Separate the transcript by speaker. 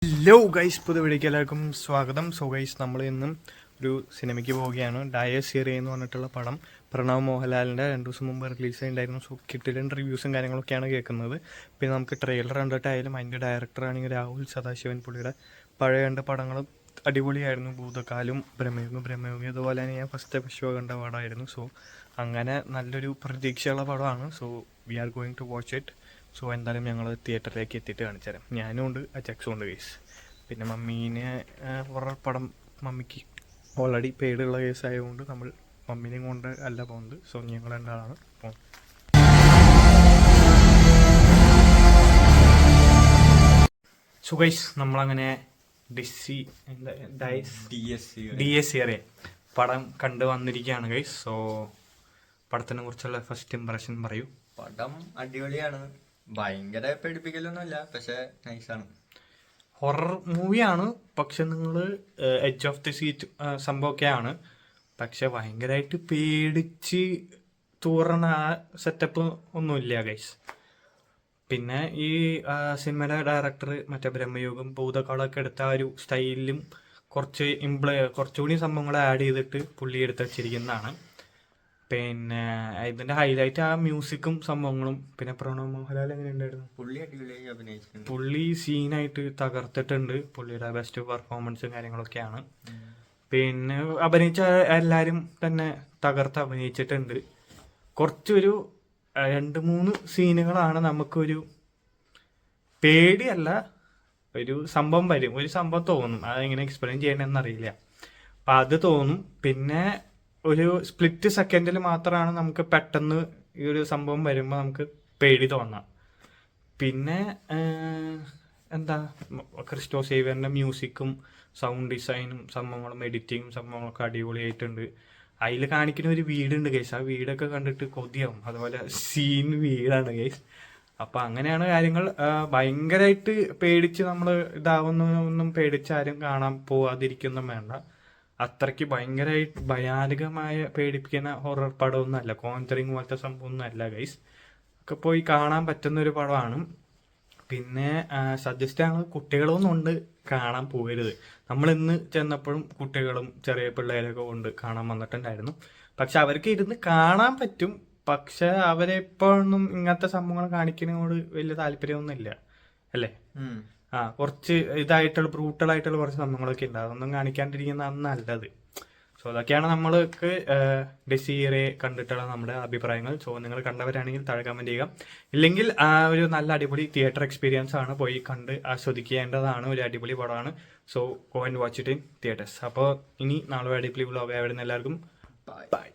Speaker 1: Hello guys, പുതിയ വീഡിയോക്ക് എല്ലാവർക്കും സ്വാഗതം. സോ ഗൈസ്, നമ്മൾ ഇന്നും ഒരു സിനിമയ്ക്ക് പോവുകയാണ്. ഡയസ് സിറി എന്ന് പറഞ്ഞിട്ടുള്ള പടം പ്രണവ് മോഹൻലാലിൻ്റെ 2 ദിവസം മുമ്പ് റിലീസ് ഉണ്ടായിരുന്നു. സോ കിട്ടിയ റിവ്യൂസും കാര്യങ്ങളൊക്കെയാണ് കേൾക്കുന്നത്. പിന്നെ നമുക്ക് ട്രെയിലർ കണ്ടിട്ടായാലും അതിൻ്റെ ഡയറക്ടറാണെങ്കിൽ രാഹുൽ സദാശിവൻ, പുള്ളിയുടെ പഴയ 2 പടങ്ങളും അടിപൊളിയായിരുന്നു. ഭൂതകാലും ബ്രഹ്മയുഗി അതുപോലെ തന്നെ ഞാൻ ഫസ്റ്റ് വിശ്വ കണ്ട പടമായിരുന്നു. സോ അങ്ങനെ നല്ലൊരു പ്രതീക്ഷയുള്ള പടമാണ്. So we are going to watch it. So എന്തായാലും ഞങ്ങൾ തിയേറ്ററിലേക്ക് എത്തിയിട്ട് കാണിച്ചു തരാം. ഞാനും ഉണ്ട്, അജക്സും ഉണ്ട് കേസ്. പിന്നെ മമ്മീനെ ഹൊറർ പടം മമ്മിക്ക് ഓൾറെഡി പേടുള്ള കേസ് ആയതുകൊണ്ട് നമ്മൾ മമ്മീനെയും കൊണ്ട് അല്ല പോകുന്നത്. സോ ഞങ്ങൾ രണ്ടാളാണ് പോകുന്നത്. സോ ഗൈസ്, നമ്മളങ്ങനെ ഡി എസ് സിറി പടം കണ്ടു വന്നിരിക്കുകയാണ് ഗൈസ്. സോ പടത്തിനെ കുറിച്ചുള്ള ഫസ്റ്റ് ഇംപ്രഷൻ പറയൂ.
Speaker 2: പടം അടിപൊളിയാണ്. ഭയങ്കര പേടിപ്പിക്കലൊന്നുമില്ല, പക്ഷെ നൈസാണ്.
Speaker 1: ഹൊറർ മൂവിയാണ്, പക്ഷെ നിങ്ങൾ എഡ്ജ് ഓഫ് ദി സീറ്റ് സംഭവമൊക്കെയാണ്. പക്ഷെ ഭയങ്കരമായിട്ട് പേടിച്ച് തൂറണ ആ സെറ്റപ്പ് ഒന്നുമില്ല ഗൈസ്. പിന്നെ ഈ സിനിമയുടെ ഡയറക്ടർ മറ്റേ ബ്രഹ്മയുഗം ഭൂതകാളൊക്കെ എടുത്ത ആ ഒരു സ്റ്റൈലിലും കുറച്ചുകൂടി സംഭവങ്ങൾ ആഡ് ചെയ്തിട്ട് പുള്ളി എടുത്ത് വച്ചിരിക്കുന്നതാണ്. പിന്നെ ഇതിന്റെ ഹൈലൈറ്റ് ആ മ്യൂസിക്കും സംഭവങ്ങളും. പിന്നെ പ്രണവ് മോഹൻലാൽ എങ്ങനെ ഉണ്ടായിരുന്നു?
Speaker 2: പുള്ളി അടിപൊളിയായി അഭിനയിച്ചിട്ടുണ്ട്.
Speaker 1: പുള്ളി സീനായിട്ട് തകർത്തിട്ടുണ്ട്. പുള്ളിയുടെ ബെസ്റ്റ് പെർഫോമൻസും കാര്യങ്ങളൊക്കെയാണ്. പിന്നെ അഭിനയിച്ച എല്ലാവരും തന്നെ തകർത്ത് അഭിനയിച്ചിട്ടുണ്ട്. കുറച്ചൊരു 2-3 സീനുകളാണ് നമുക്കൊരു പേടിയല്ല, ഒരു സംഭവം വരും, ഒരു സംഭവം തോന്നും. അതെങ്ങനെ എക്സ്പ്ലെയിൻ ചെയ്യണമെന്ന് അറിയില്ല. അപ്പം അത് തോന്നും. പിന്നെ ഒരു സ്പ്ലിറ്റ് സെക്കൻഡിൽ മാത്രമാണ് നമുക്ക് പെട്ടെന്ന് ഈ ഒരു സംഭവം വരുമ്പോൾ നമുക്ക് പേടി തോന്നാം. പിന്നെ എന്താ, ക്രിസ്റ്റോ സേവിയറിൻ്റെ മ്യൂസിക്കും സൗണ്ട് ഡിസൈനും സംഭവങ്ങളും എഡിറ്റിങ്ങും സംഭവങ്ങളൊക്കെ അടിപൊളിയായിട്ടുണ്ട്. അതിൽ കാണിക്കുന്ന ഒരു വീടുണ്ട് ഗൈസ്. ആ വീടൊക്കെ കണ്ടിട്ട് കൊതിയാവും. അതുപോലെ സീൻ വീടാണ് ഗൈസ്. അപ്പം അങ്ങനെയാണ് കാര്യങ്ങൾ. ഭയങ്കരമായിട്ട് പേടിച്ച് നമ്മൾ ഇതാവുന്നൊന്നും പേടിച്ചാരും കാണാൻ പോവാതിരിക്കൊന്നും വേണ്ട. അത്രയ്ക്ക് ഭയങ്കരമായിട്ട് ഭയാനകമായ പേടിപ്പിക്കുന്ന ഹൊറർ പടമൊന്നുമല്ല. കോഞ്ചറിങ് പോലത്തെ സംഭവമൊന്നും അല്ല ഗൈസ്. ഒക്കെ പോയി കാണാൻ പറ്റുന്ന ഒരു പടമാണ്. പിന്നെ സജസ്റ്റ് ആണ്, കുട്ടികളൊന്നും ഉണ്ട് കാണാൻ പോകരുത്. നമ്മൾ ഇന്ന് ചെന്നപ്പോഴും കുട്ടികളും ചെറിയ പിള്ളേരൊക്കെ കൊണ്ട് കാണാൻ വന്നിട്ടുണ്ടായിരുന്നു. പക്ഷെ അവർക്ക് ഇരുന്ന് കാണാൻ പറ്റും. പക്ഷെ അവരെപ്പോഴൊന്നും ഇങ്ങനത്തെ സംഭവങ്ങൾ കാണിക്കുന്നതിനോട് വലിയ താല്പര്യമൊന്നും ഇല്ല അല്ലേ? കുറച്ച് ഇതായിട്ടുള്ള ബ്രൂട്ടലായിട്ടുള്ള കുറച്ച് സംഭവങ്ങളൊക്കെ ഉണ്ട്. അതൊന്നും കാണിക്കാണ്ടിരിക്കുന്നതാണ് നല്ലത്. സോ അതൊക്കെയാണ് നമ്മൾക്ക് ഡെസീറെ കണ്ടിട്ടുള്ള നമ്മുടെ അഭിപ്രായങ്ങൾ. സോ നിങ്ങൾ കണ്ടവരാണെങ്കിൽ താഴെ കമൻറ്റ് ചെയ്യുക. ഇല്ലെങ്കിൽ ഒരു നല്ല അടിപൊളി തിയേറ്റർ എക്സ്പീരിയൻസ് ആണ്, പോയി കണ്ട് ആസ്വദിക്കേണ്ടതാണ്. ഒരു അടിപൊളി പടമാണ്. So go and watch it in theatres. അപ്പോൾ ഇനി നാളെ അടിപൊളി വ്ലോഗ് ആയിരുന്നു. എല്ലാവർക്കും ബൈ.